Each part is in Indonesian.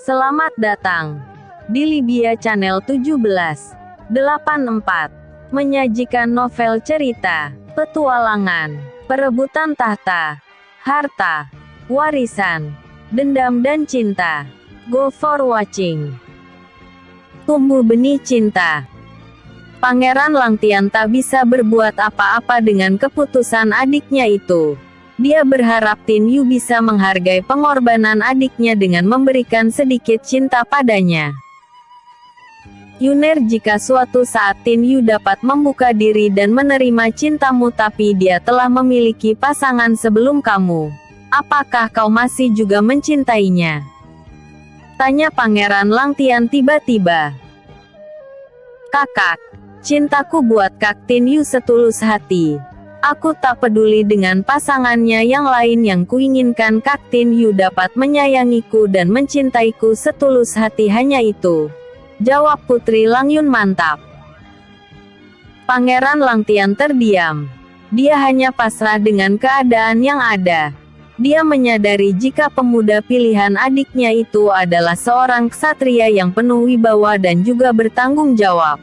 Selamat datang di Libya Channel 1784, menyajikan novel cerita, petualangan, perebutan tahta, harta, warisan, dendam dan cinta. Go for watching. Tumbuh benih cinta. Pangeran Langtian tak bisa berbuat apa-apa dengan keputusan adiknya itu. Dia berharap Tin Yu bisa menghargai pengorbanan adiknya dengan memberikan sedikit cinta padanya. Yuner, jika suatu saat Tin Yu dapat membuka diri dan menerima cintamu tapi dia telah memiliki pasangan sebelum kamu, apakah kau masih juga mencintainya? Tanya Pangeran Langtian tiba-tiba. Kakak, cintaku buat Kak Tin Yu setulus hati. Aku tak peduli dengan pasangannya yang lain, yang kuinginkan Kak Tin Yu dapat menyayangiku dan mencintaiku setulus hati, hanya itu. Jawab Putri Langyun mantap. Pangeran Langtian terdiam. Dia hanya pasrah dengan keadaan yang ada. Dia menyadari jika pemuda pilihan adiknya itu adalah seorang ksatria yang penuh wibawa dan juga bertanggung jawab.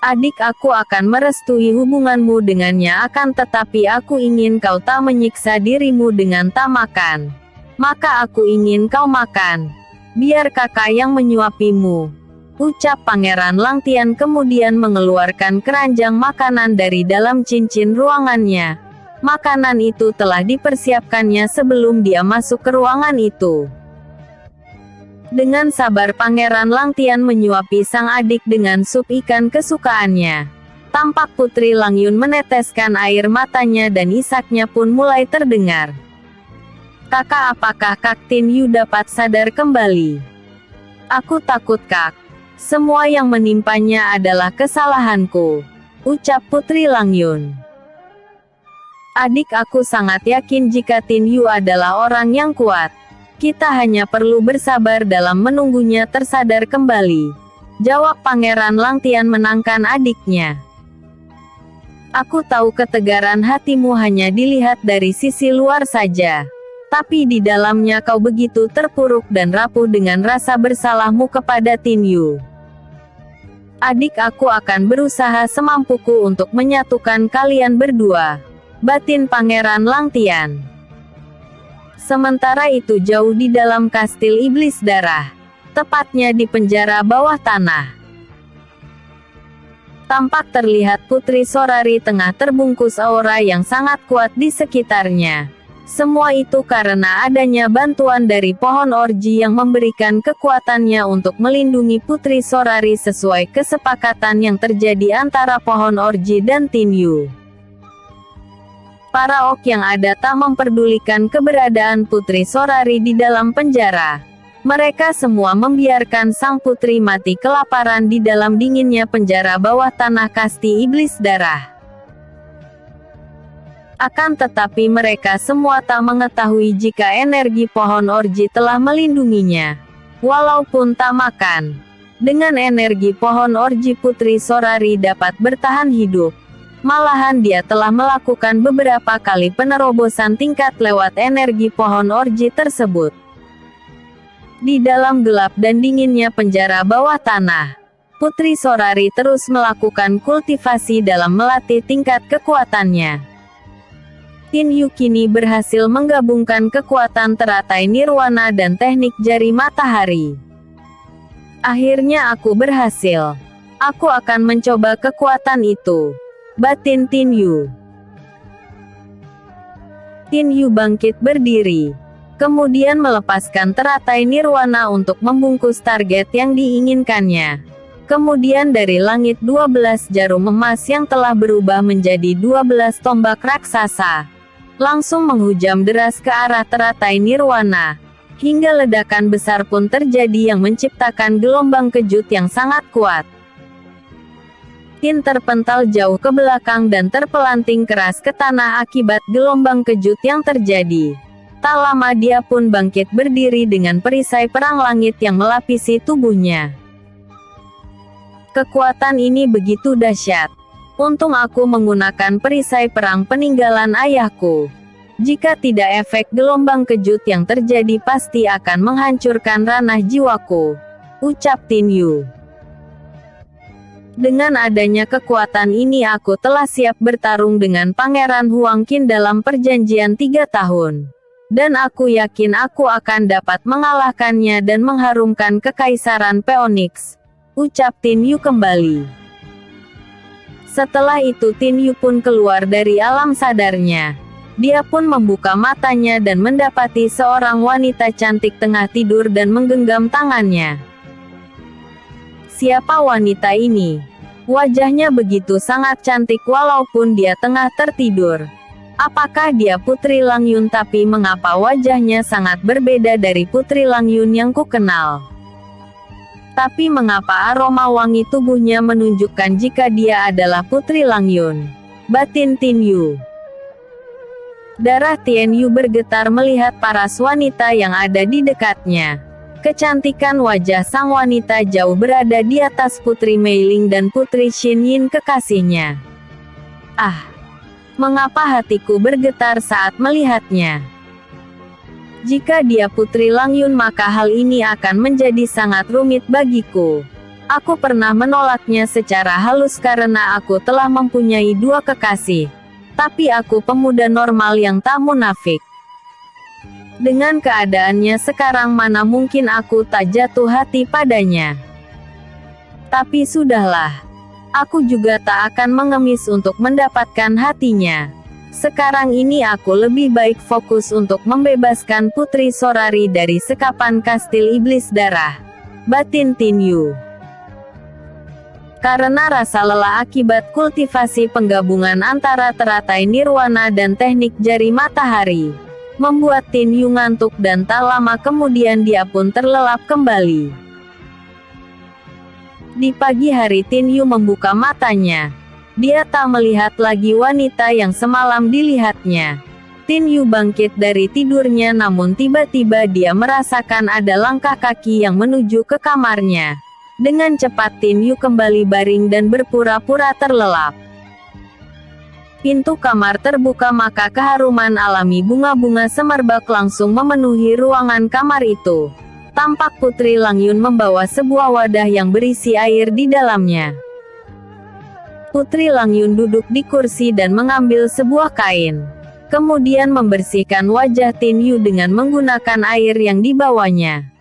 Adik, aku akan merestui hubunganmu dengannya, akan tetapi aku ingin kau tak menyiksa dirimu dengan tak makan. Maka aku ingin kau makan. Biar kakak yang menyuapimu. Ucap Pangeran Langtian kemudian mengeluarkan keranjang makanan dari dalam cincin ruangannya. Makanan itu telah dipersiapkannya sebelum dia masuk ke ruangan itu. Dengan sabar Pangeran Langtian menyuapi sang adik dengan sup ikan kesukaannya. Tampak Putri Langyun meneteskan air matanya dan isaknya pun mulai terdengar. Kakak, apakah Kak Tin Yu dapat sadar kembali? Aku takut, Kak. Semua yang menimpanya adalah kesalahanku. Ucap Putri Langyun. Adik, aku sangat yakin jika Tin Yu adalah orang yang kuat. Kita hanya perlu bersabar dalam menunggunya tersadar kembali. Jawab Pangeran Langtian menangkan adiknya. Aku tahu ketegaran hatimu hanya dilihat dari sisi luar saja. Tapi di dalamnya kau begitu terpuruk dan rapuh dengan rasa bersalahmu kepada Tin Yu. Adik, aku akan berusaha semampuku untuk menyatukan kalian berdua. Batin Pangeran Langtian. Sementara itu jauh di dalam kastil iblis darah, tepatnya di penjara bawah tanah, tampak terlihat Putri Sorari tengah terbungkus aura yang sangat kuat di sekitarnya. Semua itu karena adanya bantuan dari pohon orji yang memberikan kekuatannya untuk melindungi Putri Sorari sesuai kesepakatan yang terjadi antara pohon orji dan Tin Yu. Para orc yang ada tak memperdulikan keberadaan Putri Sorari di dalam penjara. Mereka semua membiarkan sang putri mati kelaparan di dalam dinginnya penjara bawah tanah kasti iblis darah. Akan tetapi mereka semua tak mengetahui jika energi pohon orji telah melindunginya. Walaupun tak makan, dengan energi pohon orji Putri Sorari dapat bertahan hidup. Malahan dia telah melakukan beberapa kali penerobosan tingkat lewat energi pohon orji tersebut. Di dalam gelap dan dinginnya penjara bawah tanah, Putri Sorari terus melakukan kultivasi dalam melatih tingkat kekuatannya. Tin Yu kini berhasil menggabungkan kekuatan teratai nirwana dan teknik jari matahari. Akhirnya aku berhasil. Aku akan mencoba kekuatan itu. Batin Tin Yu. Tin Yu bangkit berdiri. Kemudian melepaskan teratai nirwana untuk membungkus target yang diinginkannya. Kemudian dari langit 12 jarum emas yang telah berubah menjadi 12 tombak raksasa langsung menghujam deras ke arah teratai nirwana. Hingga ledakan besar pun terjadi yang menciptakan gelombang kejut yang sangat kuat. Tin terpental jauh ke belakang dan terpelanting keras ke tanah akibat gelombang kejut yang terjadi. Tak lama dia pun bangkit berdiri dengan perisai perang langit yang melapisi tubuhnya. Kekuatan ini begitu dahsyat. Untung aku menggunakan perisai perang peninggalan ayahku. Jika tidak, efek gelombang kejut yang terjadi pasti akan menghancurkan ranah jiwaku, ucap Tin Yu. Dengan adanya kekuatan ini aku telah siap bertarung dengan Pangeran Huang Qin dalam perjanjian 3 tahun. Dan aku yakin aku akan dapat mengalahkannya dan mengharumkan Kekaisaran Phoenix, ucap Tin Yu kembali. Setelah itu Tin Yu pun keluar dari alam sadarnya. Dia pun membuka matanya dan mendapati seorang wanita cantik tengah tidur dan menggenggam tangannya. Siapa wanita ini? Wajahnya begitu sangat cantik walaupun dia tengah tertidur. Apakah dia Putri Lang Yun? Tapi mengapa wajahnya sangat berbeda dari Putri Lang Yun yang kukenal? Tapi mengapa aroma wangi tubuhnya menunjukkan jika dia adalah Putri Lang Yun? Batin Tin Yu. Darah Tian Yu bergetar melihat paras wanita yang ada di dekatnya. Kecantikan wajah sang wanita jauh berada di atas Putri Mei Ling dan Putri Xin Yin kekasihnya. Ah, mengapa hatiku bergetar saat melihatnya? Jika dia Putri Lang Yun maka hal ini akan menjadi sangat rumit bagiku. Aku pernah menolaknya secara halus karena aku telah mempunyai 2 kekasih. Tapi aku pemuda normal yang tak munafik. Dengan keadaannya sekarang mana mungkin aku tak jatuh hati padanya. Tapi sudahlah. Aku juga tak akan mengemis untuk mendapatkan hatinya. Sekarang ini aku lebih baik fokus untuk membebaskan Putri Sorari dari sekapan kastil iblis darah. Batin Tin Yu. Karena rasa lelah akibat kultivasi penggabungan antara teratai nirwana dan teknik jari matahari, membuat Tin Yu ngantuk dan tak lama kemudian dia pun terlelap kembali. Di pagi hari Tin Yu membuka matanya. Dia tak melihat lagi wanita yang semalam dilihatnya. Tin Yu bangkit dari tidurnya namun tiba-tiba dia merasakan ada langkah kaki yang menuju ke kamarnya. Dengan cepat Tin Yu kembali baring dan berpura-pura terlelap. Pintu kamar terbuka maka keharuman alami bunga-bunga semerbak langsung memenuhi ruangan kamar itu. Tampak Putri Lang Yun membawa sebuah wadah yang berisi air di dalamnya. Putri Lang Yun duduk di kursi dan mengambil sebuah kain. Kemudian membersihkan wajah Tin Yu dengan menggunakan air yang dibawanya.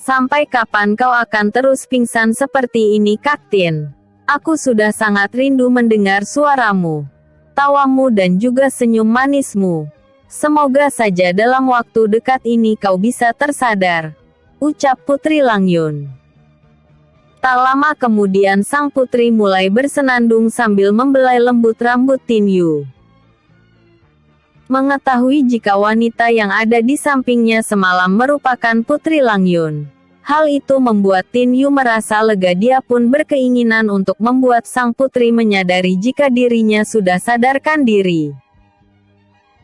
Sampai kapan kau akan terus pingsan seperti ini, Kak Tin? Aku sudah sangat rindu mendengar suaramu, tawamu dan juga senyum manismu. Semoga saja dalam waktu dekat ini kau bisa tersadar, ucap Putri Lang Yun. Tak lama kemudian sang putri mulai bersenandung sambil membelai lembut rambut Tin Yu. Mengetahui jika wanita yang ada di sampingnya semalam merupakan Putri Lang Yun. Hal itu membuat Tin Yu merasa lega. Dia pun berkeinginan untuk membuat sang putri menyadari jika dirinya sudah sadarkan diri.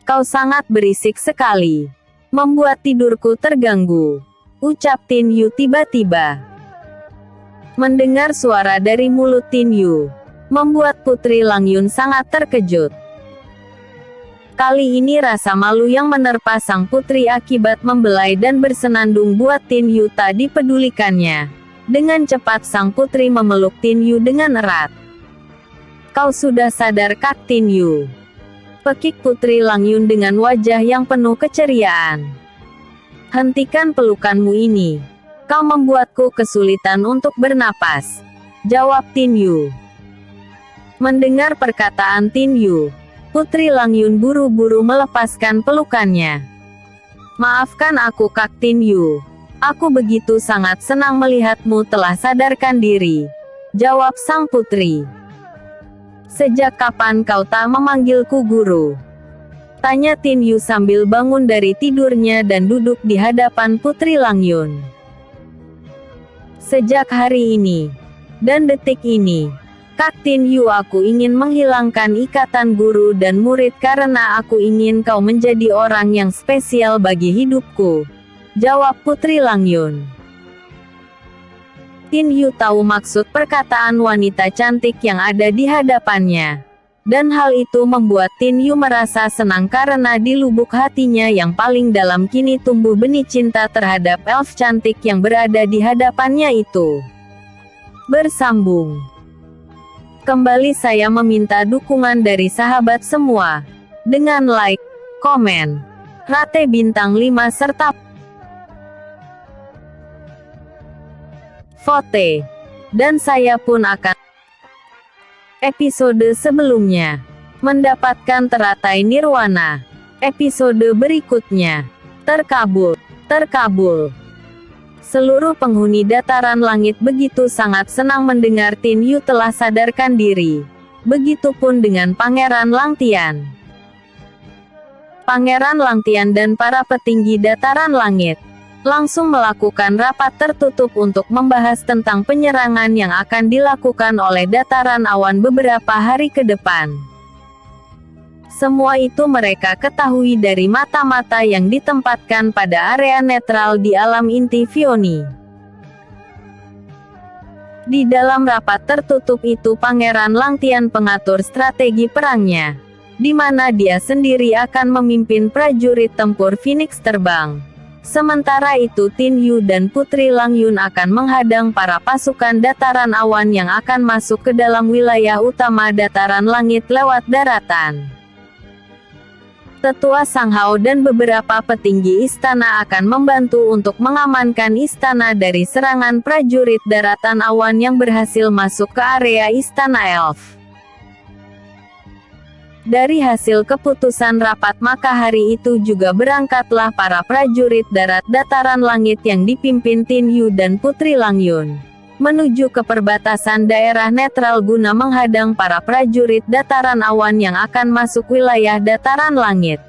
Kau sangat berisik sekali. Membuat tidurku terganggu, ucap Tin Yu tiba-tiba. Mendengar suara dari mulut Tin Yu, membuat Putri Lang Yun sangat terkejut. Kali ini rasa malu yang menerpa sang putri akibat membelai dan bersenandung buat Tin Yu tak dipedulikannya. Dengan cepat sang putri memeluk Tin Yu dengan erat. Kau sudah sadar, Kak Tin Yu? Pekik Putri Lang Yun dengan wajah yang penuh keceriaan. Hentikan pelukanmu ini. Kau membuatku kesulitan untuk bernapas, jawab Tin Yu. Mendengar perkataan Tin Yu, Putri Lang Yun buru-buru melepaskan pelukannya. Maafkan aku, Kak Tin Yu. Aku begitu sangat senang melihatmu telah sadarkan diri, jawab sang putri. Sejak kapan kau tak memanggilku guru? Tanya Tin Yu sambil bangun dari tidurnya dan duduk di hadapan Putri Lang Yun. Sejak hari ini dan detik ini, Kak Tin Yu, aku ingin menghilangkan ikatan guru dan murid karena aku ingin kau menjadi orang yang spesial bagi hidupku, jawab Putri Lang Yun. Tin Yu tahu maksud perkataan wanita cantik yang ada di hadapannya. Dan hal itu membuat Tin Yu merasa senang karena di lubuk hatinya yang paling dalam kini tumbuh benih cinta terhadap elf cantik yang berada di hadapannya itu. Bersambung. Kembali saya meminta dukungan dari sahabat semua. Dengan like, komen, rate bintang 5 serta vote. Dan saya pun akan episode sebelumnya mendapatkan teratai nirwana. Episode berikutnya terkabul. Seluruh penghuni dataran langit begitu sangat senang mendengar Tin Yu telah sadarkan diri. Begitupun dengan Pangeran Langtian. Pangeran Langtian dan para petinggi dataran langit langsung melakukan rapat tertutup untuk membahas tentang penyerangan yang akan dilakukan oleh dataran awan beberapa hari ke depan. Semua itu mereka ketahui dari mata-mata yang ditempatkan pada area netral di alam inti Vioni. Di dalam rapat tertutup itu Pangeran Langtian pengatur strategi perangnya, di mana dia sendiri akan memimpin prajurit tempur Phoenix terbang. Sementara itu Tin Yu dan Putri Lang Yun akan menghadang para pasukan dataran awan yang akan masuk ke dalam wilayah utama dataran langit lewat daratan. Tetua Sang Hao dan beberapa petinggi istana akan membantu untuk mengamankan istana dari serangan prajurit daratan awan yang berhasil masuk ke area istana elf. Dari hasil keputusan rapat maka hari itu juga berangkatlah para prajurit darat dataran langit yang dipimpin Tin Yu dan Putri Lang Yun menuju ke perbatasan daerah netral guna menghadang para prajurit dataran awan yang akan masuk wilayah dataran langit.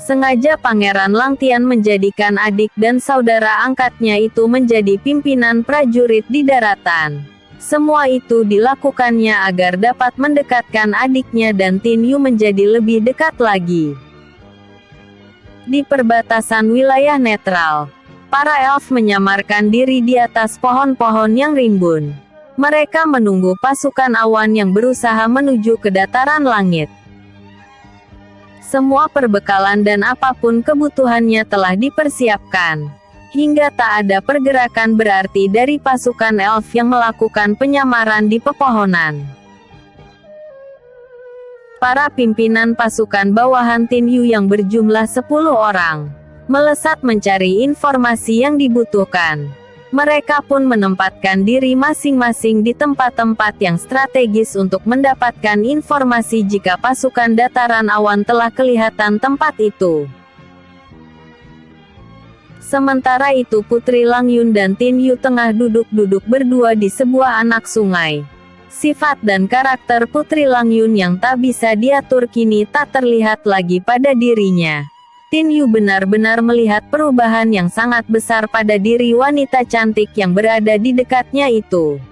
Sengaja Pangeran Langtian menjadikan adik dan saudara angkatnya itu menjadi pimpinan prajurit di daratan. Semua itu dilakukannya agar dapat mendekatkan adiknya dan Tin Yu menjadi lebih dekat lagi. Di perbatasan wilayah netral, para elf menyamarkan diri di atas pohon-pohon yang rimbun. Mereka menunggu pasukan awan yang berusaha menuju ke dataran langit. Semua perbekalan dan apapun kebutuhannya telah dipersiapkan. Hingga tak ada pergerakan berarti dari pasukan elf yang melakukan penyamaran di pepohonan. Para pimpinan pasukan bawahan Tin Yu yang berjumlah 10 orang, melesat mencari informasi yang dibutuhkan. Mereka pun menempatkan diri masing-masing di tempat-tempat yang strategis untuk mendapatkan informasi jika pasukan dataran awan telah kelihatan tempat itu. Sementara itu Putri Lang Yun dan Tin Yu tengah duduk-duduk berdua di sebuah anak sungai. Sifat dan karakter Putri Lang Yun yang tak bisa diatur kini tak terlihat lagi pada dirinya. Tin Yu benar-benar melihat perubahan yang sangat besar pada diri wanita cantik yang berada di dekatnya itu.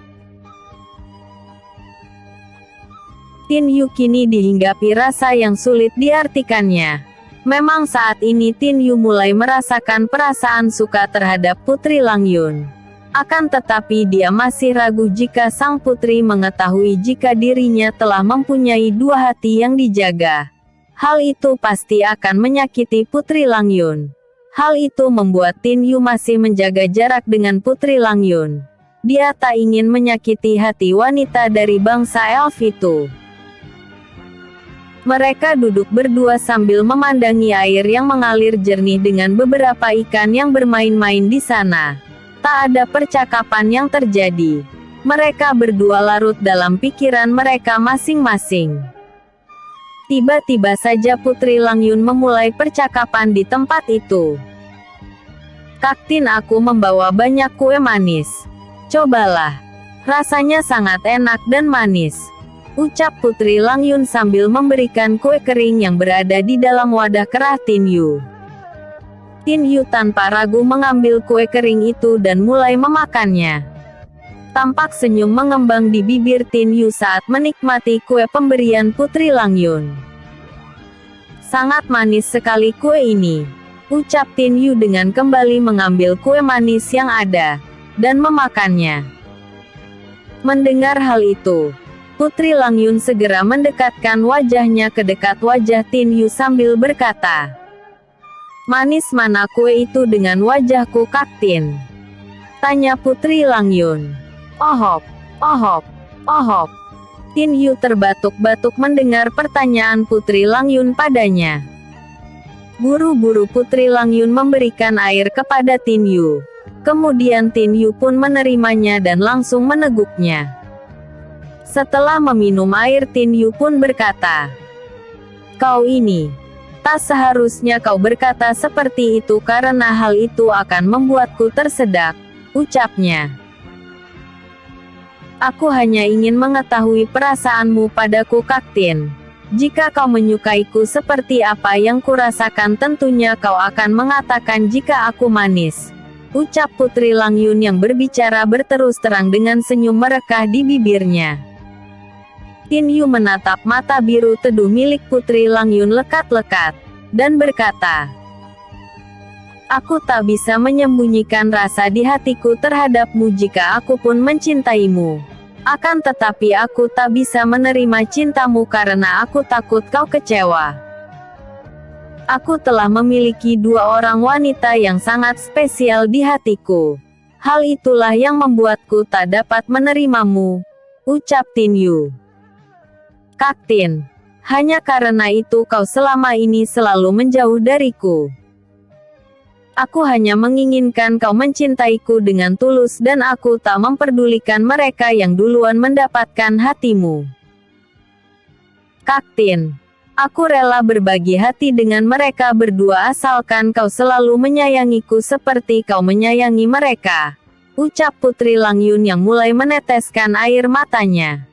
Tin Yu kini dihinggapi rasa yang sulit diartikannya. Memang saat ini Tin Yu mulai merasakan perasaan suka terhadap Putri Lang Yun. Akan tetapi dia masih ragu jika sang putri mengetahui jika dirinya telah mempunyai dua hati yang dijaga. Hal itu pasti akan menyakiti Putri Lang Yun. Hal itu membuat Tin Yu masih menjaga jarak dengan Putri Lang Yun. Dia tak ingin menyakiti hati wanita dari bangsa elf itu. Mereka duduk berdua sambil memandangi air yang mengalir jernih dengan beberapa ikan yang bermain-main di sana. Tak ada percakapan yang terjadi. Mereka berdua larut dalam pikiran mereka masing-masing. Tiba-tiba saja Putri Lang Yun memulai percakapan di tempat itu. "Kaktin, aku membawa banyak kue manis. Cobalah. Rasanya sangat enak dan manis," ucap Putri Lang Yun sambil memberikan kue kering yang berada di dalam wadah kerah Tin Yu. Tin Yu tanpa ragu mengambil kue kering itu dan mulai memakannya. Tampak senyum mengembang di bibir Tin Yu saat menikmati kue pemberian Putri Lang Yun. "Sangat manis sekali kue ini," ucap Tin Yu dengan kembali mengambil kue manis yang ada, dan memakannya. Mendengar hal itu, Putri Langyun segera mendekatkan wajahnya ke dekat wajah Tin Yu sambil berkata, "Manis mana kue itu dengan wajahku, Kak Tin?" tanya Putri Langyun. "Ohop, ohop, ohop." Tin Yu terbatuk-batuk mendengar pertanyaan Putri Langyun padanya. Buru-buru Putri Langyun memberikan air kepada Tin Yu. Kemudian Tin Yu pun menerimanya dan langsung meneguknya. Setelah meminum air, Tin Yu pun berkata, "Kau ini, tak seharusnya kau berkata seperti itu karena hal itu akan membuatku tersedak," ucapnya. "Aku hanya ingin mengetahui perasaanmu padaku, Kak Tin. Jika kau menyukaiku seperti apa yang kurasakan, tentunya kau akan mengatakan jika aku manis," ucap Putri Langyun yang berbicara berterus terang dengan senyum merekah di bibirnya. Tin Yu menatap mata biru teduh milik Putri Langyun lekat-lekat, dan berkata, "Aku tak bisa menyembunyikan rasa di hatiku terhadapmu jika aku pun mencintaimu. Akan tetapi aku tak bisa menerima cintamu karena aku takut kau kecewa. Aku telah memiliki 2 orang wanita yang sangat spesial di hatiku. Hal itulah yang membuatku tak dapat menerimamu," ucap Tin Yu. "Kak Tin, hanya karena itu kau selama ini selalu menjauh dariku. Aku hanya menginginkan kau mencintaiku dengan tulus dan aku tak memperdulikan mereka yang duluan mendapatkan hatimu. Kak Tin, aku rela berbagi hati dengan mereka berdua asalkan kau selalu menyayangiku seperti kau menyayangi mereka," ucap Putri Langyun yang mulai meneteskan air matanya.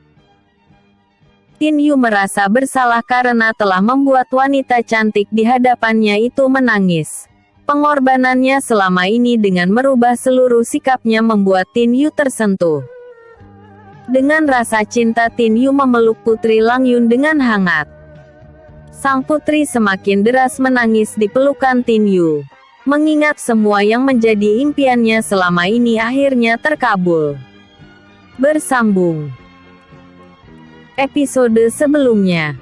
Tin Yu merasa bersalah karena telah membuat wanita cantik di hadapannya itu menangis. Pengorbanannya selama ini dengan merubah seluruh sikapnya membuat Tin Yu tersentuh. Dengan rasa cinta, Tin Yu memeluk Putri Langyun dengan hangat. Sang putri semakin deras menangis di pelukan Tin Yu. Mengingat semua yang menjadi impiannya selama ini akhirnya terkabul. Bersambung episode sebelumnya.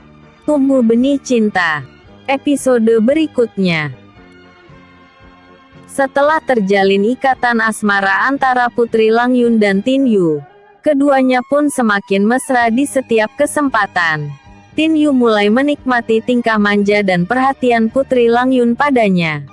Tumbuh Benih Cinta. Episode berikutnya. Setelah terjalin ikatan asmara antara Putri Langyun dan Tin Yu, keduanya pun semakin mesra di setiap kesempatan. Tin Yu mulai menikmati tingkah manja dan perhatian Putri Langyun padanya.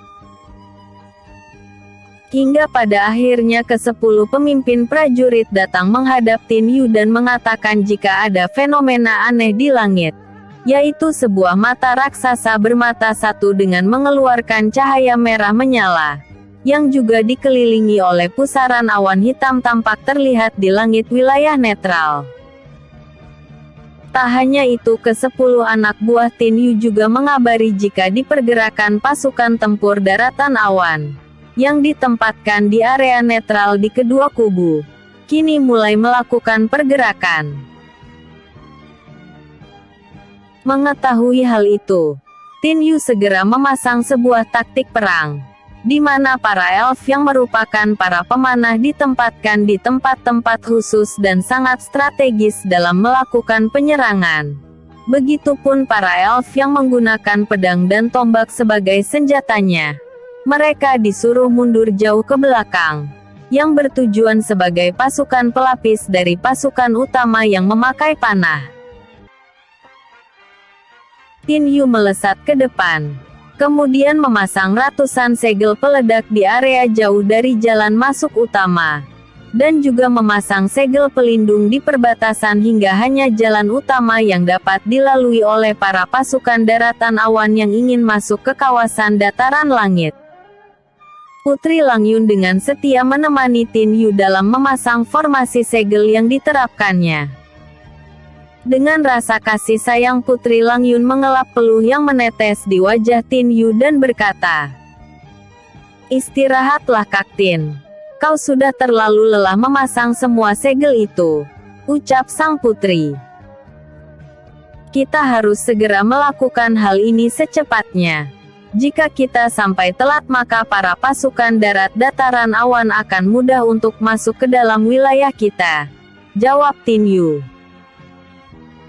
Hingga pada akhirnya ke-10 pemimpin prajurit datang menghadap Tin Yu dan mengatakan jika ada fenomena aneh di langit, yaitu sebuah mata raksasa bermata satu dengan mengeluarkan cahaya merah menyala, yang juga dikelilingi oleh pusaran awan hitam tampak terlihat di langit wilayah netral. Tak hanya itu, ke-10 anak buah Tin Yu juga mengabari jika di pergerakan pasukan tempur daratan awan, yang ditempatkan di area netral di kedua kubu, kini mulai melakukan pergerakan. Mengetahui hal itu, Tin Yu segera memasang sebuah taktik perang, di mana para elf yang merupakan para pemanah ditempatkan di tempat-tempat khusus dan sangat strategis dalam melakukan penyerangan. Begitupun para elf yang menggunakan pedang dan tombak sebagai senjatanya. Mereka disuruh mundur jauh ke belakang, yang bertujuan sebagai pasukan pelapis dari pasukan utama yang memakai panah. Tin Yu melesat ke depan, kemudian memasang ratusan segel peledak di area jauh dari jalan masuk utama, dan juga memasang segel pelindung di perbatasan hingga hanya jalan utama yang dapat dilalui oleh para pasukan daratan awan yang ingin masuk ke kawasan dataran langit. Putri Langyun dengan setia menemani Tin Yu dalam memasang formasi segel yang diterapkannya. Dengan rasa kasih sayang, Putri Langyun mengelap peluh yang menetes di wajah Tin Yu dan berkata, "Istirahatlah Kak Tin. Kau sudah terlalu lelah memasang semua segel itu," ucap sang putri. "Kita harus segera melakukan hal ini secepatnya. Jika kita sampai telat maka para pasukan darat dataran awan akan mudah untuk masuk ke dalam wilayah kita," jawab Tin Yu.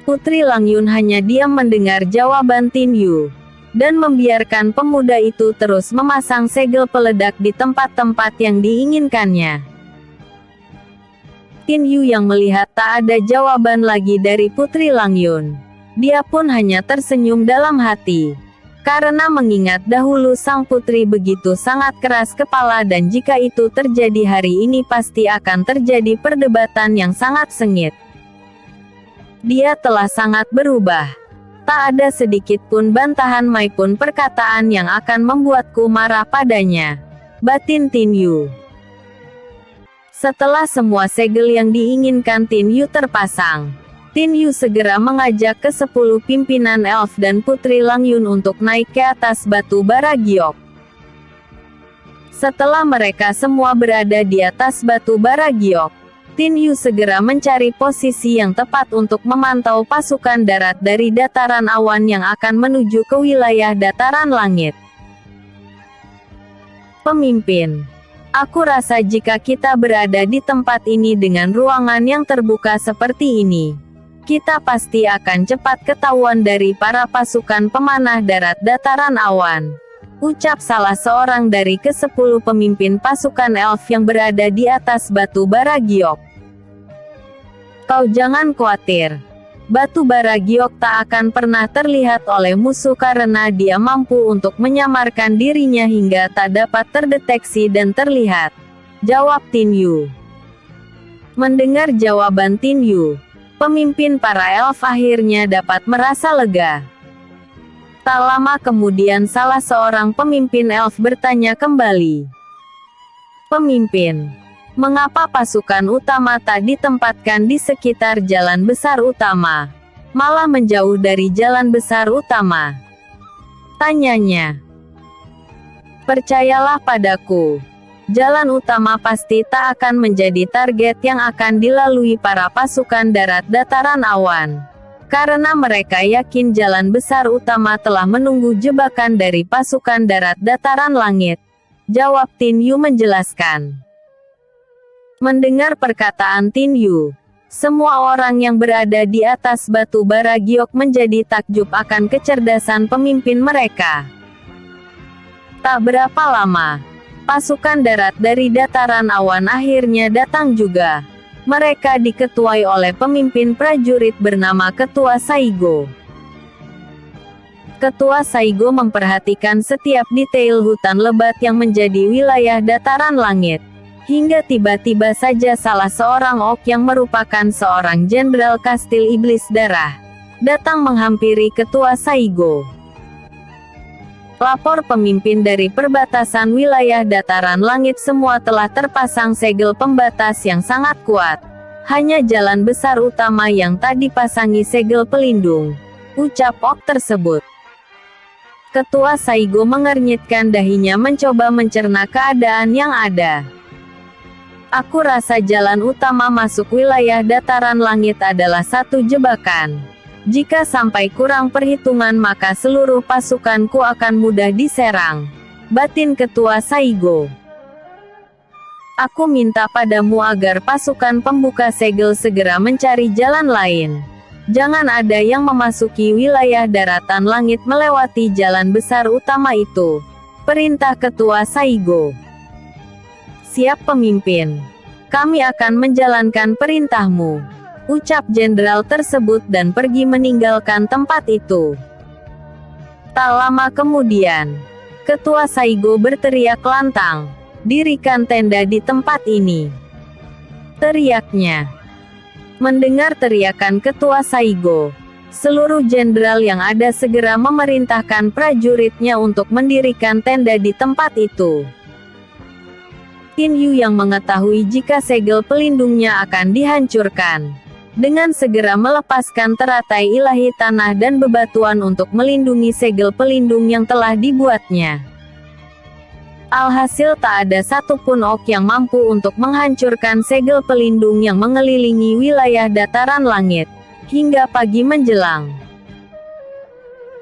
Putri Langyun hanya diam mendengar jawaban Tin Yu, dan membiarkan pemuda itu terus memasang segel peledak di tempat-tempat yang diinginkannya. Tin Yu yang melihat tak ada jawaban lagi dari Putri Langyun, dia pun hanya tersenyum dalam hati. Karena mengingat dahulu sang putri begitu sangat keras kepala dan jika itu terjadi hari ini pasti akan terjadi perdebatan yang sangat sengit. Dia telah sangat berubah. Tak ada sedikit pun bantahan maupun perkataan yang akan membuatku marah padanya, batin Tin Yu. Setelah semua segel yang diinginkan Tin Yu terpasang, Tin Yu segera mengajak ke-10 pimpinan elf dan Putri Langyun untuk naik ke atas batu bara giok. Setelah mereka semua berada di atas batu bara giok, Tin Yu segera mencari posisi yang tepat untuk memantau pasukan darat dari dataran awan yang akan menuju ke wilayah dataran langit. Pemimpin, aku rasa jika kita berada di tempat ini dengan ruangan yang terbuka seperti ini, kita pasti akan cepat ketahuan dari para pasukan pemanah darat dataran awan, ucap salah seorang dari ke-10 pemimpin pasukan elf yang berada di atas batu bara giok. Kau jangan khawatir. Batu bara giok tak akan pernah terlihat oleh musuh karena dia mampu untuk menyamarkan dirinya hingga tak dapat terdeteksi dan terlihat, jawab Tin Yu. Mendengar jawaban Tin Yu, pemimpin para elf akhirnya dapat merasa lega. Tak lama kemudian salah seorang pemimpin elf bertanya kembali. Pemimpin, mengapa pasukan utama tak ditempatkan di sekitar jalan besar utama, malah menjauh dari jalan besar utama? Tanyanya. Percayalah padaku. Jalan utama pasti tak akan menjadi target yang akan dilalui para pasukan darat dataran awan. Karena mereka yakin jalan besar utama telah menunggu jebakan dari pasukan darat dataran langit, jawab Tin Yu menjelaskan. Mendengar perkataan Tin Yu, semua orang yang berada di atas batu bara giok menjadi takjub akan kecerdasan pemimpin mereka. Tak berapa lama, pasukan darat dari dataran awan akhirnya datang juga. Mereka diketuai oleh pemimpin prajurit bernama Ketua Saigo. Ketua Saigo memperhatikan setiap detail hutan lebat yang menjadi wilayah dataran langit. Hingga tiba-tiba saja salah seorang orc yang merupakan seorang jenderal kastil iblis darah, datang menghampiri Ketua Saigo. Lapor pemimpin dari perbatasan wilayah dataran langit semua telah terpasang segel pembatas yang sangat kuat. Hanya jalan besar utama yang tak dipasangi segel pelindung, ucap orc tersebut. Ketua Saigo mengernyitkan dahinya mencoba mencerna keadaan yang ada. Aku rasa jalan utama masuk wilayah dataran langit adalah satu jebakan. Jika sampai kurang perhitungan maka seluruh pasukanku akan mudah diserang, batin Ketua Saigo. Aku minta padamu agar pasukan pembuka segel segera mencari jalan lain. Jangan ada yang memasuki wilayah daratan langit melewati jalan besar utama itu, perintah Ketua Saigo. Siap pemimpin. Kami akan menjalankan perintahmu, ucap jenderal tersebut dan pergi meninggalkan tempat itu. Tak lama kemudian, Ketua Saigo berteriak lantang, dirikan tenda di tempat ini. Teriaknya. Mendengar teriakan Ketua Saigo, seluruh jenderal yang ada segera memerintahkan prajuritnya untuk mendirikan tenda di tempat itu. Tin Yu yang mengetahui jika segel pelindungnya akan dihancurkan, dengan segera melepaskan teratai ilahi tanah dan bebatuan untuk melindungi segel pelindung yang telah dibuatnya. Alhasil tak ada satupun orc yang mampu untuk menghancurkan segel pelindung yang mengelilingi wilayah dataran langit, hingga pagi menjelang.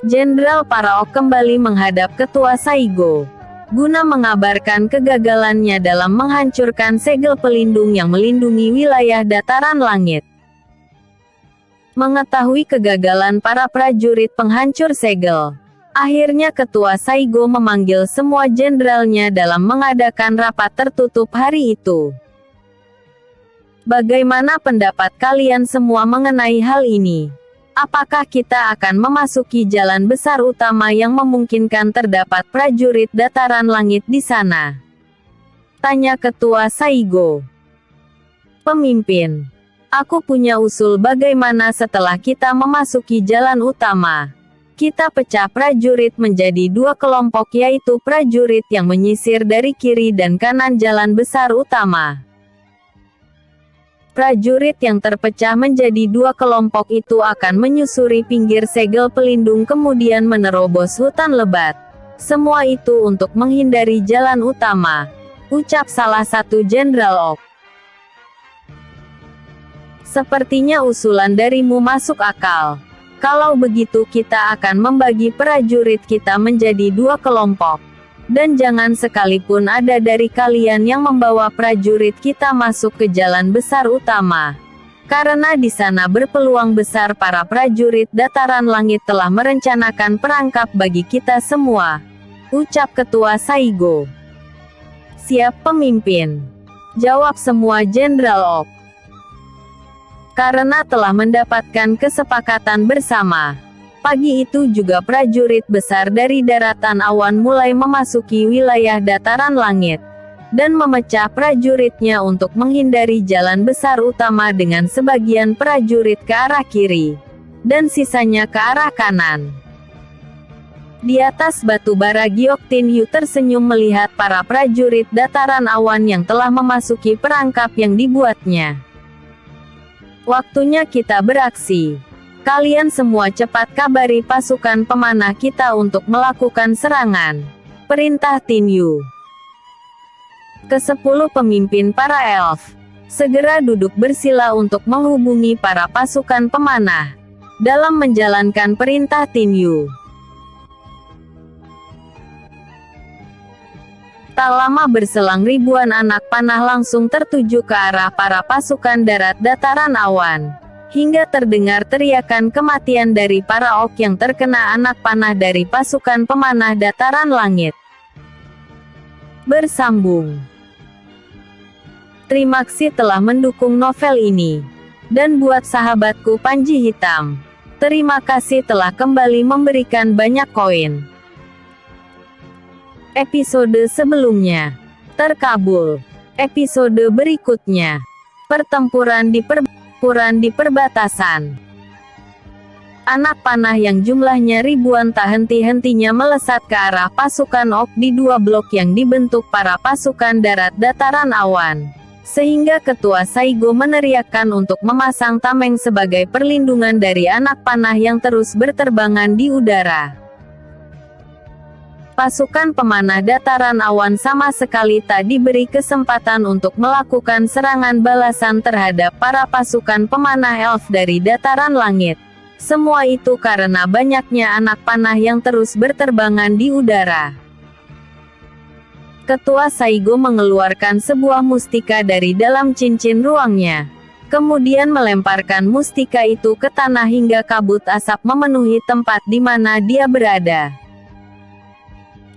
Jenderal para orc kembali menghadap Ketua Saigo, guna mengabarkan kegagalannya dalam menghancurkan segel pelindung yang melindungi wilayah dataran langit. Mengetahui kegagalan para prajurit penghancur segel, akhirnya Ketua Saigo memanggil semua jenderalnya dalam mengadakan rapat tertutup hari itu. Bagaimana pendapat kalian semua mengenai hal ini? Apakah kita akan memasuki jalan besar utama yang memungkinkan terdapat prajurit dataran langit di sana? Tanya Ketua Saigo. Pemimpin, aku punya usul bagaimana setelah kita memasuki jalan utama. Kita pecah prajurit menjadi dua kelompok, yaitu prajurit yang menyisir dari kiri dan kanan jalan besar utama. Prajurit yang terpecah menjadi dua kelompok itu akan menyusuri pinggir segel pelindung kemudian menerobos hutan lebat. Semua itu untuk menghindari jalan utama, ucap salah satu jenderal Ok. Sepertinya usulan darimu masuk akal. Kalau begitu kita akan membagi prajurit kita menjadi dua kelompok. Dan jangan sekalipun ada dari kalian yang membawa prajurit kita masuk ke jalan besar utama. Karena di sana berpeluang besar para prajurit dataran langit telah merencanakan perangkap bagi kita semua, ucap Ketua Saigo. Siap pemimpin, jawab semua jenderal Ok. Karena telah mendapatkan kesepakatan bersama. Pagi itu juga prajurit besar dari daratan awan mulai memasuki wilayah dataran langit, dan memecah prajuritnya untuk menghindari jalan besar utama dengan sebagian prajurit ke arah kiri, dan sisanya ke arah kanan. Di atas batu bara giok, Tinyu tersenyum melihat para prajurit dataran awan yang telah memasuki perangkap yang dibuatnya. Waktunya kita beraksi. Kalian semua cepat kabari pasukan pemanah kita untuk melakukan serangan, perintah Tinyu. Ke-10 pemimpin para elf segera duduk bersila untuk menghubungi para pasukan pemanah dalam menjalankan perintah Tinyu. Tak lama berselang ribuan anak panah langsung tertuju ke arah para pasukan darat dataran awan. Hingga terdengar teriakan kematian dari para Ok yang terkena anak panah dari pasukan pemanah dataran langit. Bersambung. Terima kasih telah mendukung novel ini. Dan buat sahabatku Panji Hitam, terima kasih telah kembali memberikan banyak koin. Episode sebelumnya terkabul. Episode berikutnya, pertempuran di perbatasan. Anak panah yang jumlahnya ribuan tak henti-hentinya melesat ke arah pasukan Ok di dua blok yang dibentuk para pasukan darat dataran awan. Sehingga Ketua Saigo meneriakkan untuk memasang tameng sebagai perlindungan dari anak panah yang terus berterbangan di udara. Pasukan pemanah dataran awan sama sekali tak diberi kesempatan untuk melakukan serangan balasan terhadap para pasukan pemanah elf dari dataran langit. Semua itu karena banyaknya anak panah yang terus berterbangan di udara. Ketua Saigo mengeluarkan sebuah mustika dari dalam cincin ruangnya. Kemudian melemparkan mustika itu ke tanah hingga kabut asap memenuhi tempat di mana dia berada.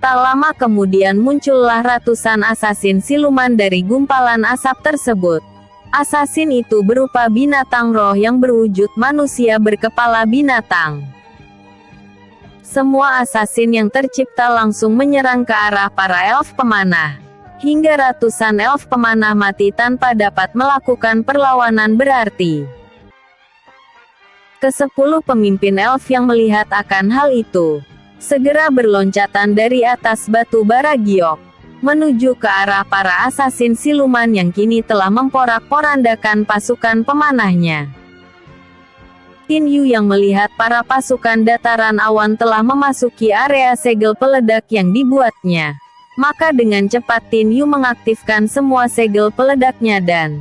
Tak lama kemudian muncullah ratusan asasin siluman dari gumpalan asap tersebut. Asasin itu berupa binatang roh yang berwujud manusia berkepala binatang. Semua asasin yang tercipta langsung menyerang ke arah para elf pemanah. Hingga ratusan elf pemanah mati tanpa dapat melakukan perlawanan berarti. Ke-10 pemimpin elf yang melihat akan hal itu segera berloncatan dari atas batu bara giok, menuju ke arah para asasin siluman yang kini telah memporak-porandakan pasukan pemanahnya. Tinyu yang melihat para pasukan dataran awan telah memasuki area segel peledak yang dibuatnya. Maka dengan cepat Tinyu mengaktifkan semua segel peledaknya dan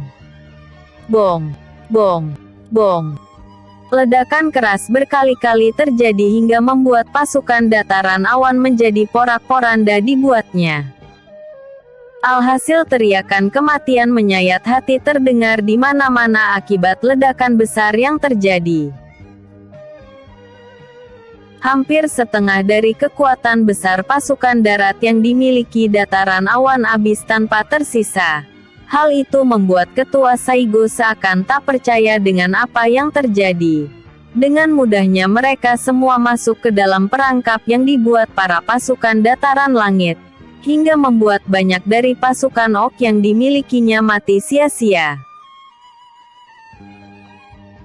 bom, bom, bom. Ledakan keras berkali-kali terjadi hingga membuat pasukan dataran awan menjadi porak-poranda dibuatnya. Alhasil teriakan kematian menyayat hati terdengar di mana-mana akibat ledakan besar yang terjadi. Hampir setengah dari kekuatan besar pasukan darat yang dimiliki dataran awan abis tanpa tersisa. Hal itu membuat Ketua Saigo seakan tak percaya dengan apa yang terjadi. Dengan mudahnya mereka semua masuk ke dalam perangkap yang dibuat para pasukan dataran langit, hingga membuat banyak dari pasukan Oak yang dimilikinya mati sia-sia.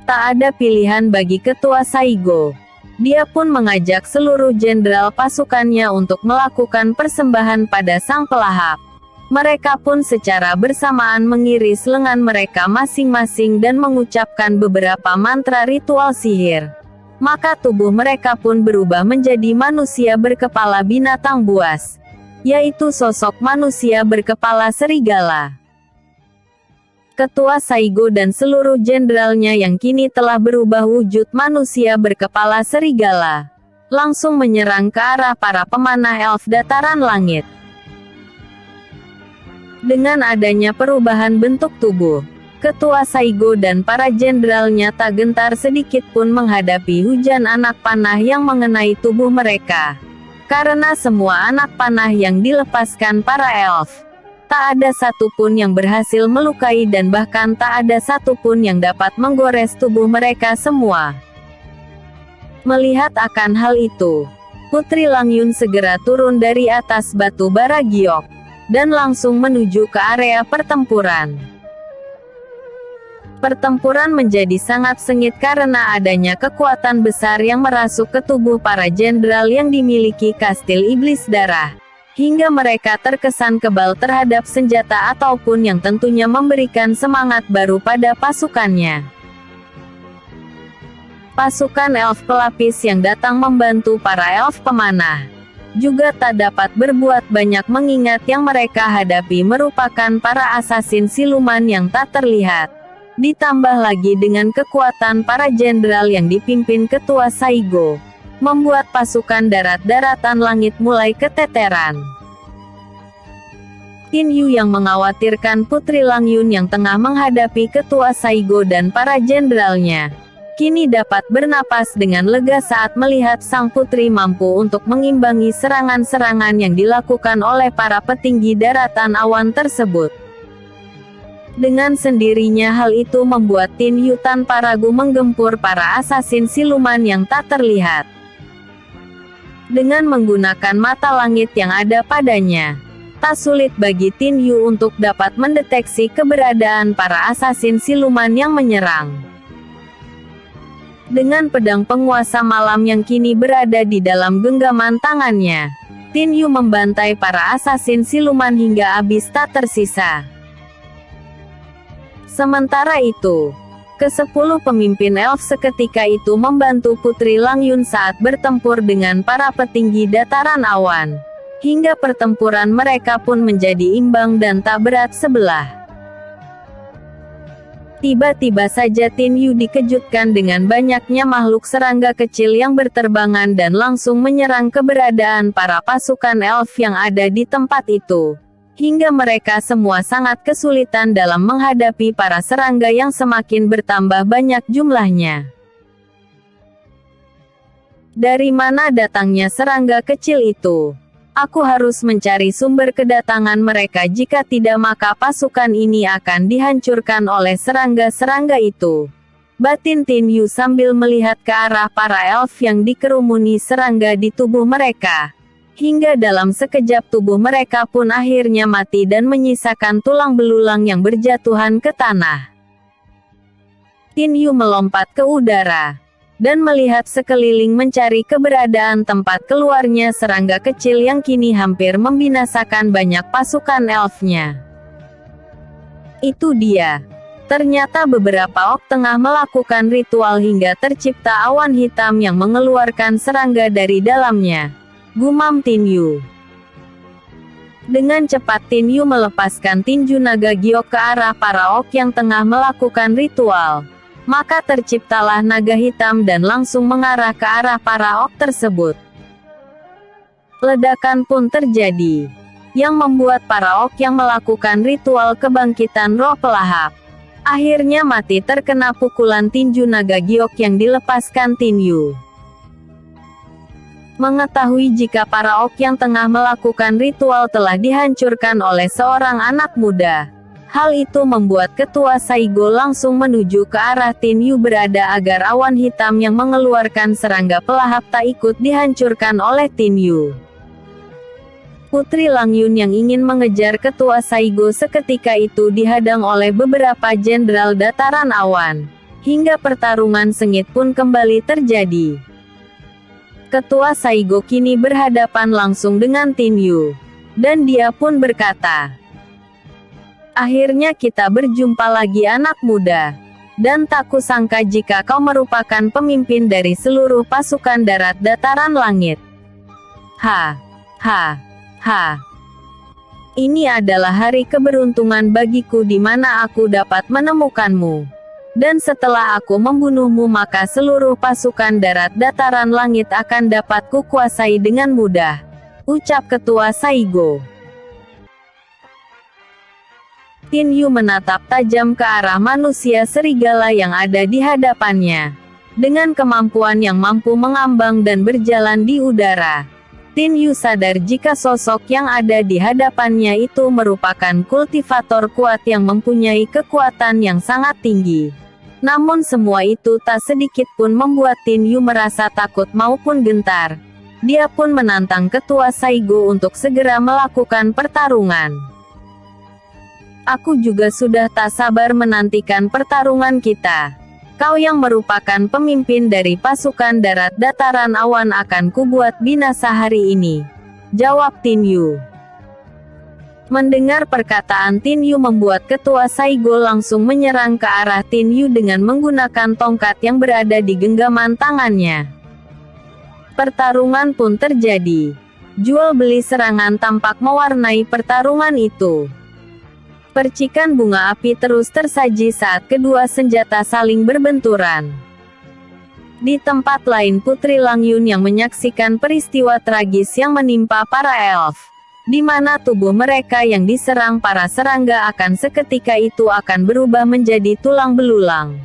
Tak ada pilihan bagi Ketua Saigo. Dia pun mengajak seluruh jenderal pasukannya untuk melakukan persembahan pada sang pelahap. Mereka pun secara bersamaan mengiris lengan mereka masing-masing dan mengucapkan beberapa mantra ritual sihir. Maka tubuh mereka pun berubah menjadi manusia berkepala binatang buas, yaitu sosok manusia berkepala serigala. Ketua Saigo dan seluruh jenderalnya yang kini telah berubah wujud manusia berkepala serigala, langsung menyerang ke arah para pemanah elf dataran langit. Dengan adanya perubahan bentuk tubuh, Ketua Saigo dan para jenderalnya tak gentar sedikit pun menghadapi hujan anak panah yang mengenai tubuh mereka. Karena semua anak panah yang dilepaskan para elf, tak ada satupun yang berhasil melukai dan bahkan tak ada satupun yang dapat menggores tubuh mereka semua. Melihat akan hal itu, Putri Langyun segera turun dari atas batu bara giok, dan langsung menuju ke area pertempuran. Pertempuran menjadi sangat sengit karena adanya kekuatan besar yang merasuk ke tubuh para jenderal yang dimiliki kastil iblis darah, hingga mereka terkesan kebal terhadap senjata ataupun yang tentunya memberikan semangat baru pada pasukannya. Pasukan elf pelapis yang datang membantu para elf pemanah juga tak dapat berbuat banyak mengingat yang mereka hadapi merupakan para asasin siluman yang tak terlihat. Ditambah lagi dengan kekuatan para jenderal yang dipimpin Ketua Saigo, membuat pasukan darat-daratan langit mulai keteteran. Qin Yu yang mengkhawatirkan Putri Langyun yang tengah menghadapi Ketua Saigo dan para jenderalnya, kini dapat bernapas dengan lega saat melihat sang putri mampu untuk mengimbangi serangan-serangan yang dilakukan oleh para petinggi daratan awan tersebut. Dengan sendirinya hal itu membuat Qin Yu tanpa ragu menggempur para asasin siluman yang tak terlihat. Dengan menggunakan mata langit yang ada padanya, tak sulit bagi Qin Yu untuk dapat mendeteksi keberadaan para asasin siluman yang menyerang. Dengan pedang penguasa malam yang kini berada di dalam genggaman tangannya, Qin Yu membantai para asasin siluman hingga habis tak tersisa. Sementara itu, ke-10 pemimpin elf seketika itu membantu Putri Langyun saat bertempur dengan para petinggi dataran awan, hingga pertempuran mereka pun menjadi imbang dan tak berat sebelah. Tiba-tiba saja Qin Yu dikejutkan dengan banyaknya makhluk serangga kecil yang berterbangan dan langsung menyerang keberadaan para pasukan elf yang ada di tempat itu, hingga mereka semua sangat kesulitan dalam menghadapi para serangga yang semakin bertambah banyak jumlahnya. Dari mana datangnya serangga kecil itu? Aku harus mencari sumber kedatangan mereka, jika tidak maka pasukan ini akan dihancurkan oleh serangga-serangga itu. Batin Qin Yu sambil melihat ke arah para elf yang dikerumuni serangga di tubuh mereka, hingga dalam sekejap tubuh mereka pun akhirnya mati dan menyisakan tulang belulang yang berjatuhan ke tanah. Qin Yu melompat ke udara dan melihat sekeliling mencari keberadaan tempat keluarnya serangga kecil yang kini hampir membinasakan banyak pasukan elfnya. Itu dia. Ternyata beberapa orc tengah melakukan ritual hingga tercipta awan hitam yang mengeluarkan serangga dari dalamnya, gumam Qin Yu. Dengan cepat Qin Yu melepaskan tinju naga giok ke arah para orc yang tengah melakukan ritual. Maka terciptalah naga hitam dan langsung mengarah ke arah para orc tersebut. Ledakan pun terjadi, yang membuat para orc yang melakukan ritual kebangkitan roh pelahap akhirnya mati terkena pukulan tinju naga giok yang dilepaskan Qin Yu. Mengetahui jika para orc yang tengah melakukan ritual telah dihancurkan oleh seorang anak muda. Hal itu membuat Ketua Saigo langsung menuju ke arah Tin Yu berada agar awan hitam yang mengeluarkan serangga pelahap tak ikut dihancurkan oleh Tin Yu. Putri Lang Yun yang ingin mengejar Ketua Saigo seketika itu dihadang oleh beberapa jenderal dataran awan. Hingga pertarungan sengit pun kembali terjadi. Ketua Saigo kini berhadapan langsung dengan Tin Yu. Dan dia pun berkata, "Akhirnya kita berjumpa lagi anak muda. Dan tak kusangka jika kau merupakan pemimpin dari seluruh pasukan darat dataran langit. Ha, ha, ha. Ini adalah hari keberuntungan bagiku di mana aku dapat menemukanmu. Dan setelah aku membunuhmu maka seluruh pasukan darat dataran langit akan dapat kukuasai dengan mudah," ucap Ketua Saigo. Tin Yu menatap tajam ke arah manusia serigala yang ada di hadapannya. Dengan kemampuan yang mampu mengambang dan berjalan di udara, Tin Yu sadar jika sosok yang ada di hadapannya itu merupakan kultivator kuat yang mempunyai kekuatan yang sangat tinggi. Namun semua itu tak sedikit pun membuat Tin Yu merasa takut maupun gentar. Dia pun menantang Ketua Saigo untuk segera melakukan pertarungan. "Aku juga sudah tak sabar menantikan pertarungan kita. Kau yang merupakan pemimpin dari pasukan darat dataran awan akan kubuat binasa hari ini," jawab Tin Yu. Mendengar perkataan Tin Yu membuat Ketua Saigo langsung menyerang ke arah Tin Yu dengan menggunakan tongkat yang berada di genggaman tangannya. Pertarungan pun terjadi. Jual beli serangan tampak mewarnai pertarungan itu. Percikan bunga api terus tersaji saat kedua senjata saling berbenturan. Di tempat lain Putri Lang Yun yang menyaksikan peristiwa tragis yang menimpa para elf, di mana tubuh mereka yang diserang para serangga akan seketika itu akan berubah menjadi tulang belulang.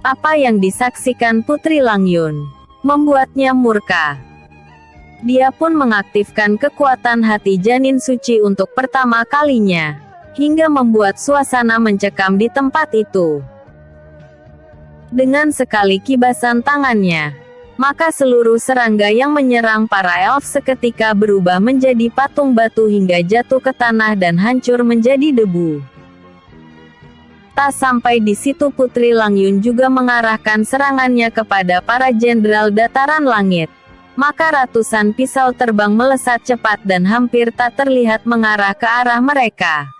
Apa yang disaksikan Putri Lang Yun membuatnya murka. Dia pun mengaktifkan kekuatan hati janin suci untuk pertama kalinya, hingga membuat suasana mencekam di tempat itu. Dengan sekali kibasan tangannya, maka seluruh serangga yang menyerang para elf seketika berubah menjadi patung batu hingga jatuh ke tanah dan hancur menjadi debu. Tak sampai di situ Putri Lang Yun juga mengarahkan serangannya kepada para jenderal dataran langit. Maka ratusan pisau terbang melesat cepat dan hampir tak terlihat mengarah ke arah mereka.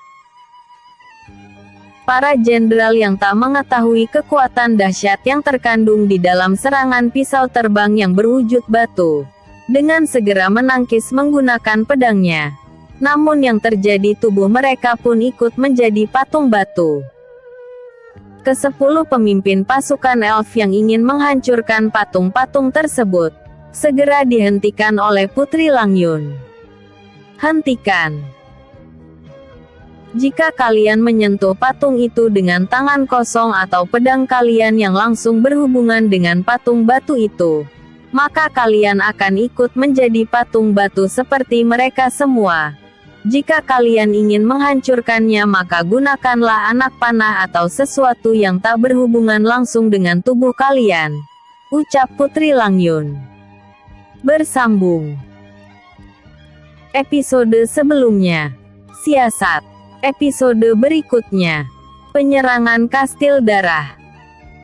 Para jenderal yang tak mengetahui kekuatan dahsyat yang terkandung di dalam serangan pisau terbang yang berwujud batu, dengan segera menangkis menggunakan pedangnya. Namun yang terjadi tubuh mereka pun ikut menjadi patung batu. Ke-10 pemimpin pasukan elf yang ingin menghancurkan patung-patung tersebut, segera dihentikan oleh Putri Lang Yun. "Hentikan. Jika kalian menyentuh patung itu dengan tangan kosong atau pedang kalian yang langsung berhubungan dengan patung batu itu, maka kalian akan ikut menjadi patung batu seperti mereka semua. Jika kalian ingin menghancurkannya maka gunakanlah anak panah atau sesuatu yang tak berhubungan langsung dengan tubuh kalian," ucap Putri Lang Yun. Bersambung episode sebelumnya. Siasat. Episode berikutnya, penyerangan Kastil Darah.